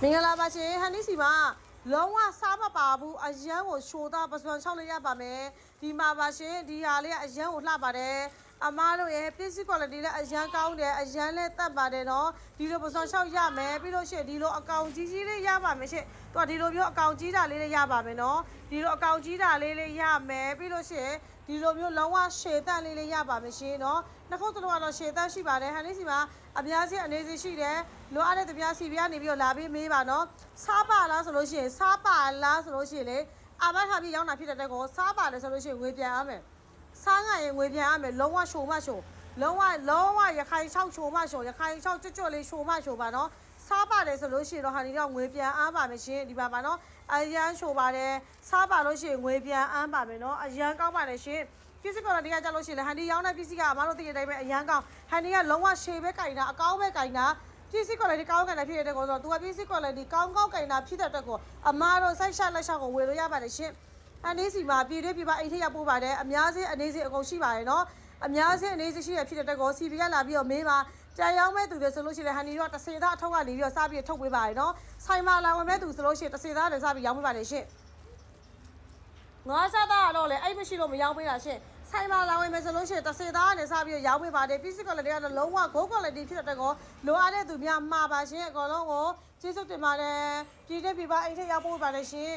မင်္ဂလာပါရှင်ဟန်နီစီမှာလုံးဝစားမပါဘူးအရန်ကိုရှိုးသားပစွမ်း6လေးရပါမယ်ဒီမှာပါရှင်ဒီဟာလေးကအရန်ကိုလှပါတယ်အမားတို့ရဲ့ပစ္စည်း quality လည်းအရန်ကောင်းတယ်အရန်လည်းတက်ပါတယ်နော်ဒီလိုပစွမ်း6ရမယ်ပြီးလို့ရှိရင်ဒီလိုအကောင်ကြီးကြီးလေးရပါမယ်ရှင်သူကဒီလိုမျိုးအကောင်ကြီးတာလေးလည်းရပါမယ်နော်ဒီလိုအကောင်ကြီးတာလေးရမယ်ပြီးလို့ရှိရင်ဒီလိုမျိုးလုံးဝရှည်တန့်လေးရပါမယ်ရှင်နော်နှစ်ခုစလုံးကတော့ရှည်တန့်ရှိပါတယ်ဟန်နီစီမှာအများကြီးအနေစီရှိတယ်လိုအပ်တဲ့တပြားစီပြားနေပြီးတော့လာပြီးမေးပါနော်စားပါလားဆိုလို့ရှိရင်စားပါလားဆိုလို့ရှိရင်လေအမထားပြီးရောင်းတာဖြစ်တဲ့ကောစားပါလေဆိုလို့ရှိရင်ငွေပြန်ရမယ်စားငါရင်ငွေပြန်ရမယ်လုံးဝရှိုးမရှိုးလုံးဝရခိုင်6ရှိုးမရှိုးရခိုင်6ကြွလေးရှိုးမရှိုးပါနော်စားပါတယ်ဆိုလို့ရှိရင်တော့ဟာဒီတော့ငွေပြန်အားပါမယ်ရှင်ဒီပါပါနော်အရန်ရှိုးပါတယ်စားပါလို့ရှိရင်ငွေပြန်အားပါမယ်နော်အရန်ကောင်းပါတယ်ရှင်ပစ္စည်းကောဒီကကြလို့ရှိရင်ဟန်ဒီရောင်းတဲ့ပစ္စည်းကအမတို့သိတဲ့အတိုင်းပဲအရန်ကောင်းဟန်ဒီကလုံးဝရှည်ပဲကင်တာအကောင်းပဲကင်တာပစ္စည်း quality ကောင်းကင်တာဖြစ်တဲ့ကောဆိုတော့သူကပစ္စည်း quality ကောင်းကင်တာဖြစ်တဲ့အတွက်ကိုအမတို့စိုက်ရှလက်ရှောက်ကိုဝယ်လို့ရပါတယ်ရှင်အနည်းစီမှာပြည်တွင်းပြပအိတ်ထက်ရပို့ပါတယ်အများကြီးအနေစီအကုန်ရှိပါတယ်နော်အများကြီးအနေစီရှိရဖြစ်တဲ့အတွက်ကို CB ကလာပြီးတော့မေးပါကြံရောင်းမဲ့သူတွေဆိုလို့ရှိရင်ဟန်ဒီတော့30သားအထောက်ကနေပြီးတော့စားပြီးထုတ်ပေးပါတယ်နော်ဆိုင်မှာလာဝင်မဲ့သူဆိုလို့ရှိရင်30သားနဲ့စားပြီးရောင်းပေးပါတယ်ရှင်ငါးစားသားတော့လေအဲ့မရှိလို့မရောင်းပေးတာရှင်ဆိုင်မှာလာဝင်မယ်ဆိုလို့ရှိရင်30သားနဲ့စားပြီးတော့ရောင်းပေးပါတယ်ပစ္စည်း quality ကတော့လုံးဝ gold quality ဖြစ်တဲ့ကောလိုအပ်တဲ့သူများမှာပါရှင်အကုန်လုံးကိုကျေးဇူးတင်ပါတယ်ပြည်တဲ့ပြပအိတ်ထက်ရောက်ပို့ပါတယ်ရှင်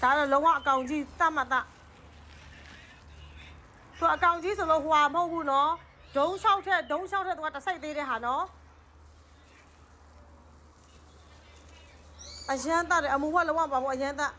ဒါတော့လုံးဝအကောင်ကြီးတတ်မှတ်တာသူအကောင်ကြီးဆိုလို့ဟွာမဟုတ်ဘူးနော်ဒုံးလျှောက်ထက်သူကတစိုက်သေးတဲ့ဟာနော်အရန်တတ်တယ်အမူဘလုံးဝပါဘူးအရန်တတ်